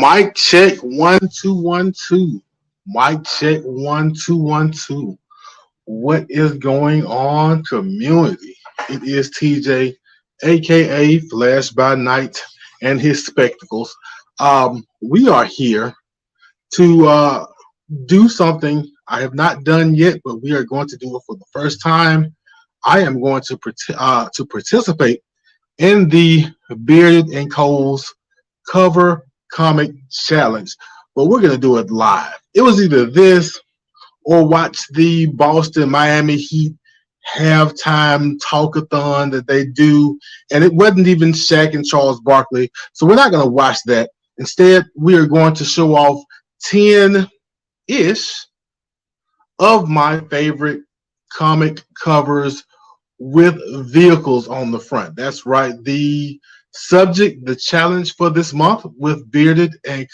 Mic check 1 2 1 2. Mic check 1 2 1 2. What is going on, community? It is TJ, aka Flash by Night, and his spectacles. We are here to do something I have not done yet, but we are going to do it for the first time. I am going to participate in the Bearded and Cole's cover comic challenge, but we're going to do it live. It was either this or watch the Boston Miami Heat halftime talkathon that they do, and it wasn't even Shaq and Charles Barkley, so we're not going to watch that. Instead, we are going to show off 10-ish of my favorite comic covers with vehicles on the front. That's right. The subject, the challenge for this month with Bearded and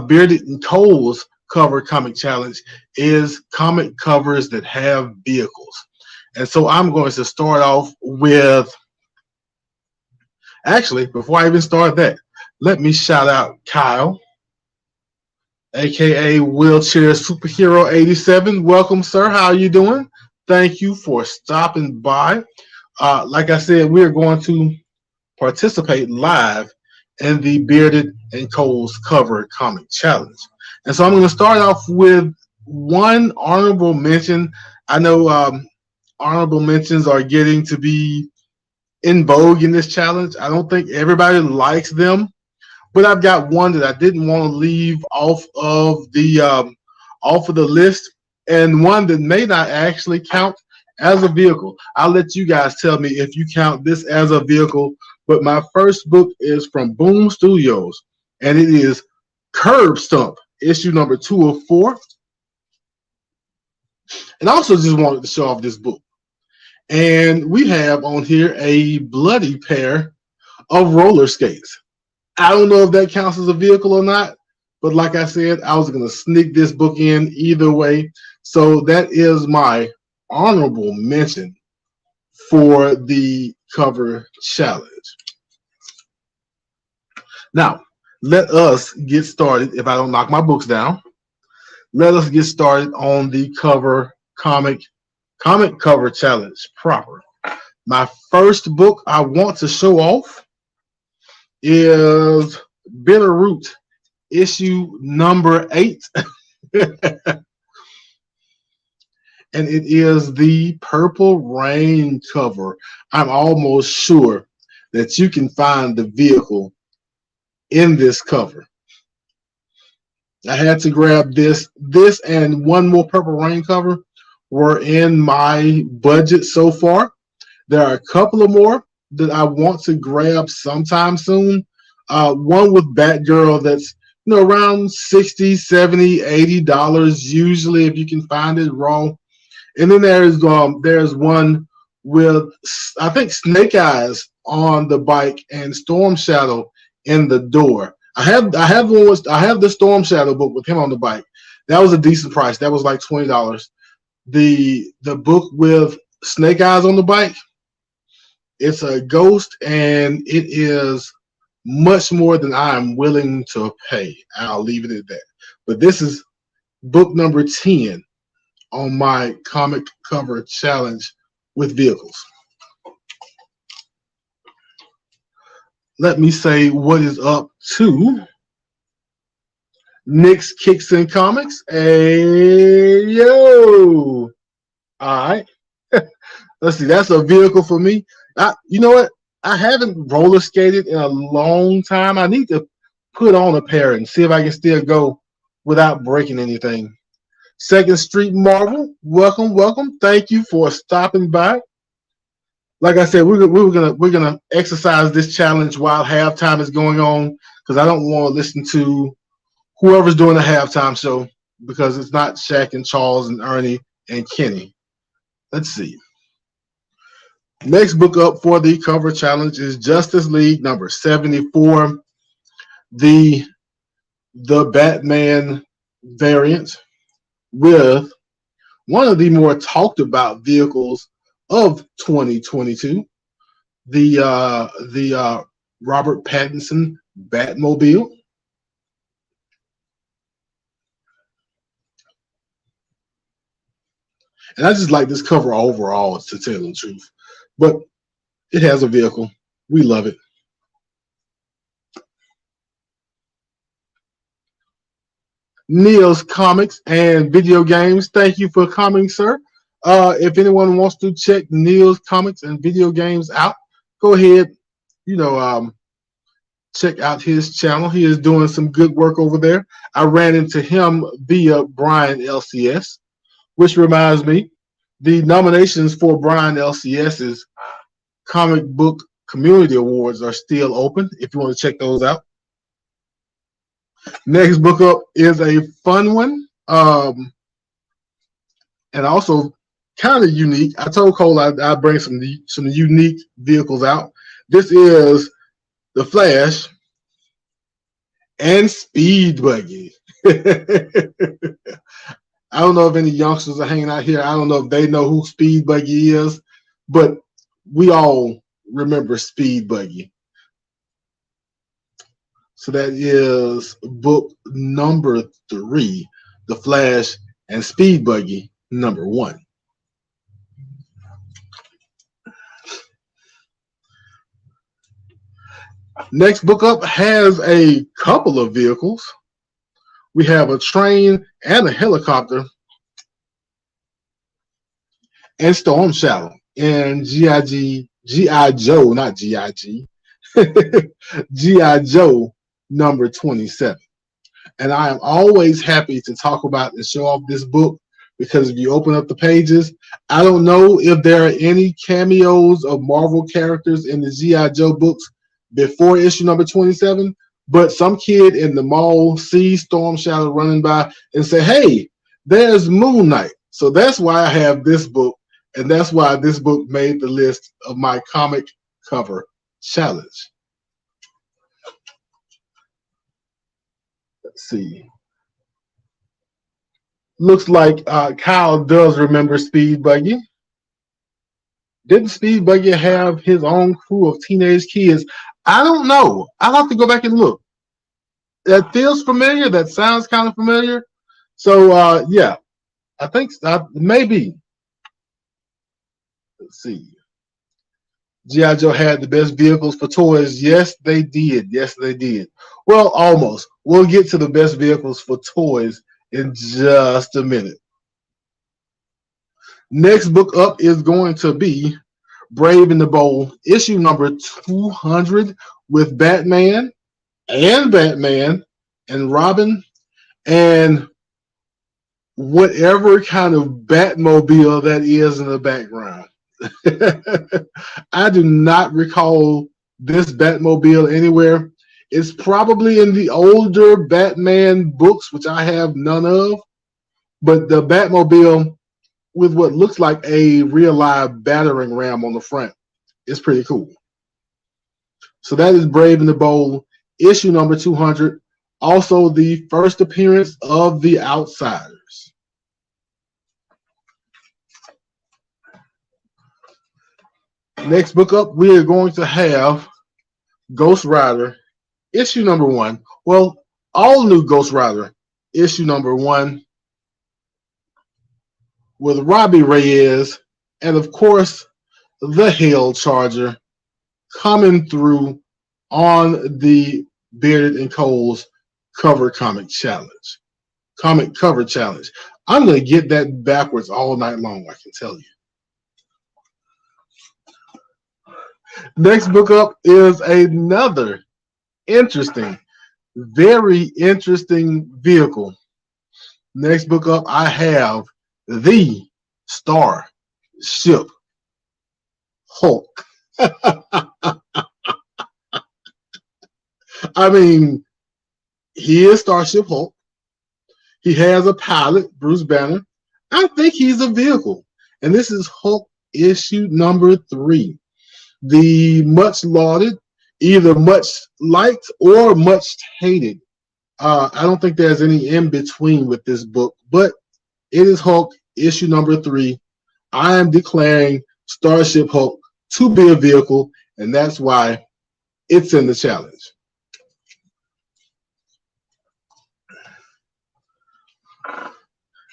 Bearded and Cole's cover comic challenge is comic covers that have vehicles. And so I'm going to start off with, actually, before I even start that, let me shout out Kyle, aka Wheelchair Superhero 87. Welcome, sir. How are you doing? Thank you for stopping by. Like I said, we're going to participate live in the Bearded and Cole's cover comic challenge. And so I'm going to start off with one honorable mention. I know honorable mentions are getting to be in vogue in this challenge. I don't think everybody likes them, but I've got one that I didn't want to leave off of the list, and one that may not actually count as a vehicle. I'll let you guys tell me if you count this as a vehicle. But my first book is from Boom Studios, and it is Curb Stomp, issue number 204. And I also just wanted to show off this book. And we have on here a bloody pair of roller skates. I don't know if that counts as a vehicle or not, but like I said, I was going to sneak this book in either way. So that is my honorable mention for the cover challenge. Now, let us get started. If I don't knock my books down, let us get started on the comic cover challenge proper. My first book I want to show off is Bitterroot, issue number 8. And it is the Purple Rain cover. I'm almost sure that you can find the vehicle in this cover. I had to grab this. This and one more Purple Rain cover were in my budget so far. There are a couple of more that I want to grab sometime soon. One with Batgirl that's around $60, $70, $80 usually if you can find it raw. And then there's one with, I think, Snake Eyes on the bike and Storm Shadow in the door. I have the Storm Shadow book with him on the bike. That was a decent price. That was like $20. The book with Snake Eyes on the bike, it's a ghost, and it is much more than I am willing to pay. I'll leave it at that. But this is book number 10 on my comic cover challenge with vehicles. Let me say what is up to Nick's Kicks and Comics. Hey, yo. All right. Let's see. That's a vehicle for me. You know what? I haven't roller skated in a long time. I need to put on a pair and see if I can still go without breaking anything. Second Street Marvel, welcome. Thank you for stopping by. Like I said, we're gonna exercise this challenge while halftime is going on, because I don't want to listen to whoever's doing the halftime show, because it's not Shaq and Charles and Ernie and Kenny. Let's see. Next book up for the cover challenge is Justice League number 74, the Batman variant, with one of the more talked about vehicles of 2022, the Robert Pattinson Batmobile. And I just like this cover overall, to tell the truth. But it has a vehicle. We love it. Neil's Comics and Video Games. Thank you for coming, sir. If anyone wants to check Neil's Comics and Video Games out, go ahead. You know, check out his channel. He is doing some good work over there. I ran into him via Brian LCS, which reminds me, the nominations for Brian LCS's Comic Book Community Awards are still open if you want to check those out. Next book up is a fun one, and also kind of unique. I told Cole I'd bring some unique vehicles out. This is the Flash and Speed Buggy. I don't know if any youngsters are hanging out here. I don't know if they know who Speed Buggy is, but we all remember Speed Buggy. So that is book number 3, The Flash and Speed Buggy number 1. Next book up has a couple of vehicles. We have a train and a helicopter and Storm Shadow and G.I. Joe, not G.I.G. G.I. Joe number 27. And I am always happy to talk about and show off this book because if you open up the pages, I don't know if there are any cameos of Marvel characters in the G.I. Joe books before issue number 27, but some kid in the mall sees Storm Shadow running by and say, hey, there's Moon Knight. So that's why I have this book, and that's why this book made the list of my comic cover challenge. Let's see. Looks like Kyle does remember Speed Buggy. Didn't Speed Buggy have his own crew of teenage kids? I don't know. I'll have to go back and look. That feels familiar. That sounds kind of familiar. So, yeah, I think maybe. Let's see. G.I. Joe had the best vehicles for toys. Yes, they did. Yes, they did. Well, almost. We'll get to the best vehicles for toys in just a minute. Next book up is going to be Brave and the Bold, issue number 200, with Batman and Robin and whatever kind of Batmobile that is in the background. I do not recall this Batmobile anywhere. It's probably in the older Batman books, which I have none of, but the Batmobile with what looks like a real live battering ram on the front is pretty cool. So that is Brave and the Bold, issue number 200. Also the first appearance of the Outsiders. Next book up, we are going to have Ghost Rider, issue number 1. Well, all new Ghost Rider, issue number 1, with Robbie Reyes and, of course, the Hell Charger coming through on the Bearded and Cole's comic cover challenge. I'm going to get that backwards all night long, I can tell you. Next book up is another interesting, very interesting vehicle. Next book up, I have the Starship Hulk. I mean, he is Starship Hulk. He has a pilot, Bruce Banner. I think he's a vehicle. And this is Hulk issue number 3. The much lauded, either much liked or much hated. I don't think there's any in between with this book, but it is Hulk issue number 3. I am declaring Starship Hulk to be a vehicle, and that's why it's in the challenge.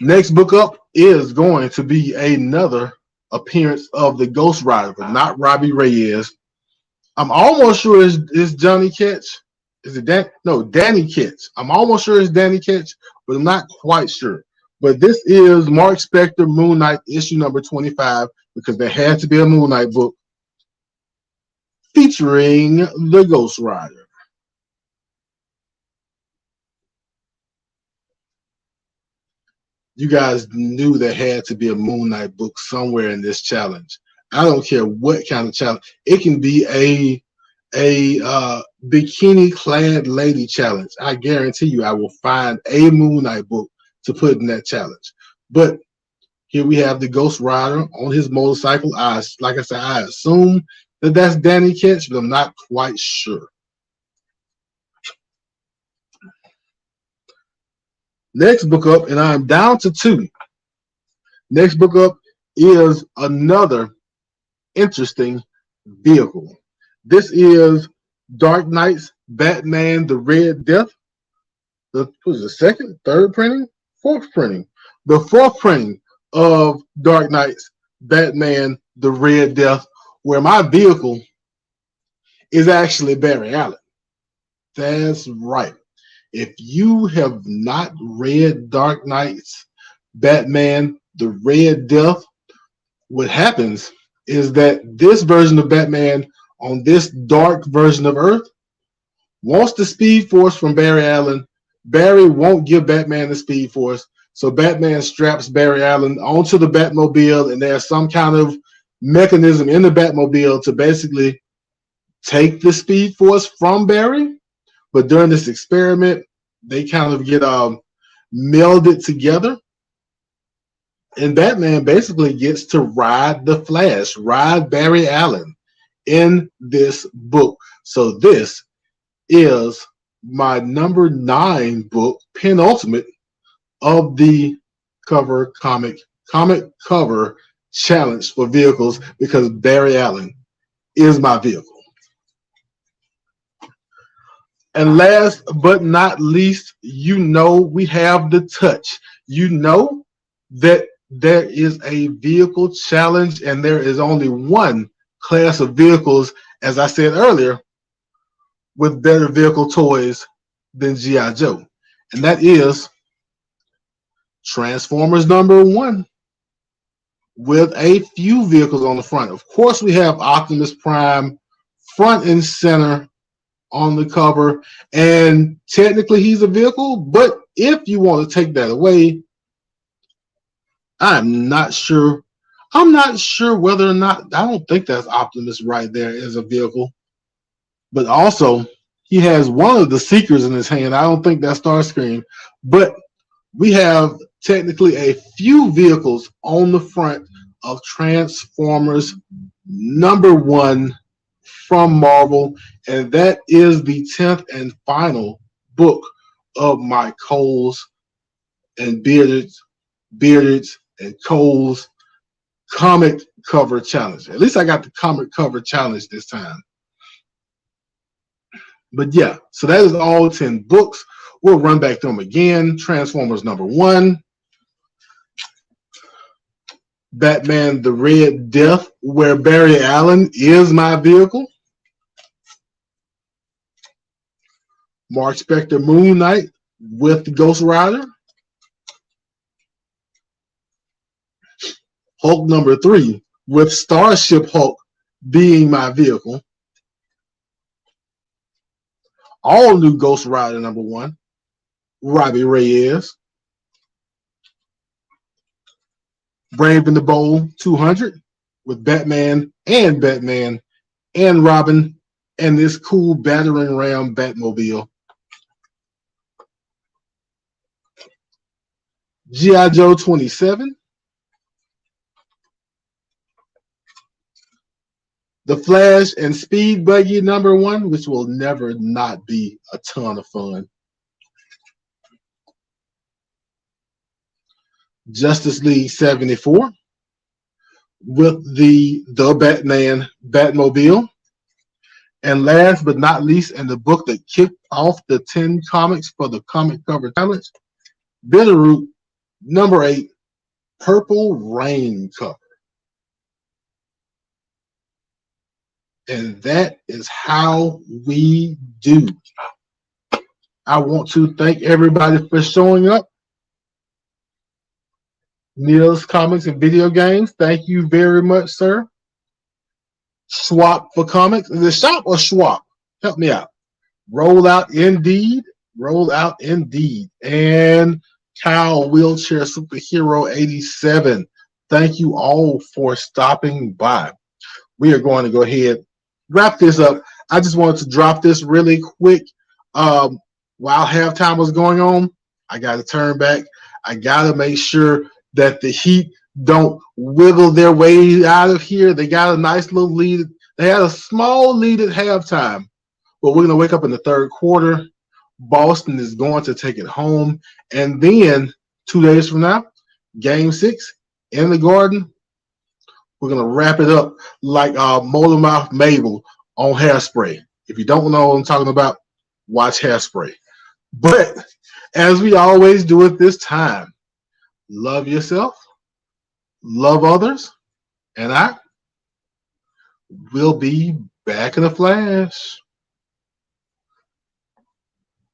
Next book up is going to be another appearance of the Ghost Rider, but not Robbie Reyes. I'm almost sure it's Johnny Ketch. Is it Dan? No, Danny Ketch. I'm almost sure it's Danny Ketch, but I'm not quite sure. But this is Mark Spector Moon Knight issue number 25, because there had to be a Moon Knight book featuring the Ghost Rider. You guys knew there had to be a Moon Knight book somewhere in this challenge. I don't care what kind of challenge. It can be a bikini clad lady challenge. I guarantee you I will find a Moon Knight book to put in that challenge. But here we have the Ghost Rider on his motorcycle. Like I said, I assume that that's Danny Ketch, but I'm not quite sure. Next book up, and I'm down to 2. Next book up is another interesting vehicle. This is Dark Knight's Batman the Red Death. The second, third printing, fourth printing. The fourth printing of Dark Knight's Batman the Red Death, where my vehicle is actually Barry Allen. That's right. If you have not read Dark Knight's Batman the Red Death, what happens is that this version of Batman on this dark version of Earth wants the Speed Force from Barry Allen. Barry won't give Batman the Speed Force, so Batman straps Barry Allen onto the Batmobile, and there's some kind of mechanism in the Batmobile to basically take the Speed Force from Barry. But during this experiment, they kind of get melded together. And Batman basically gets to ride the Flash, ride Barry Allen in this book. So this is my number 9 book, penultimate of the comic cover challenge for vehicles, because Barry Allen is my vehicle. And last but not least, we have the touch. You know that there is a vehicle challenge, and there is only one class of vehicles, as I said earlier, with better vehicle toys than G.I. Joe. And that is Transformers number 1, with a few vehicles on the front. Of course, we have Optimus Prime front and center on the cover, and technically he's a vehicle, but if you want to take that away, I'm not sure whether or not, I don't think that's Optimus right there as a vehicle. But also, he has one of the Seekers in his hand. I don't think that's Starscream. But we have technically a few vehicles on the front of Transformers number 1 from Marvel, and that is the 10th and final book of my Coles and Bearded and Coles comic cover challenge. At least I got the comic cover challenge this time. But yeah, so that is all 10 books. We'll run back to them again. Transformers number 1, Batman the Red Death, where Barry Allen is my vehicle. Mark Spector Moon Knight with Ghost Rider. Hulk number 3 with Starship Hulk being my vehicle. All new Ghost Rider number 1, Robbie Reyes. Brave and the Bold 200 with Batman and Robin and this cool battering ram Batmobile. G.I. Joe 27. The Flash and Speed Buggy number 1, which will never not be a ton of fun. Justice League 74 with the Batman Batmobile. And last but not least, in the book that kicked off the 10 comics for the comic cover challenge, Bitterroot Number 8, Purple Rain cover. And that is how we do. I want to thank everybody for showing up. Neil's Comics and Video Games, thank you very much, sir. Swap for Comics. Is it Shop or Swap? Help me out. Roll Out Indeed. Roll Out Indeed. And Kyle Wheelchair Superhero 87. Thank you all for stopping by. We are going to go ahead, wrap this up. I just wanted to drop this really quick. While halftime was going on, I got to turn back. I got to make sure that the Heat don't wiggle their way out of here. They got a nice little lead. They had a small lead at halftime, but we're going to wake up in the third quarter. Boston is going to take it home. And then 2 days from now, Game 6 in the Garden, we're going to wrap it up like Motor Mouth Mabel on Hairspray. If you don't know what I'm talking about, watch Hairspray. But as we always do at this time, love yourself, love others, and I will be back in a flash.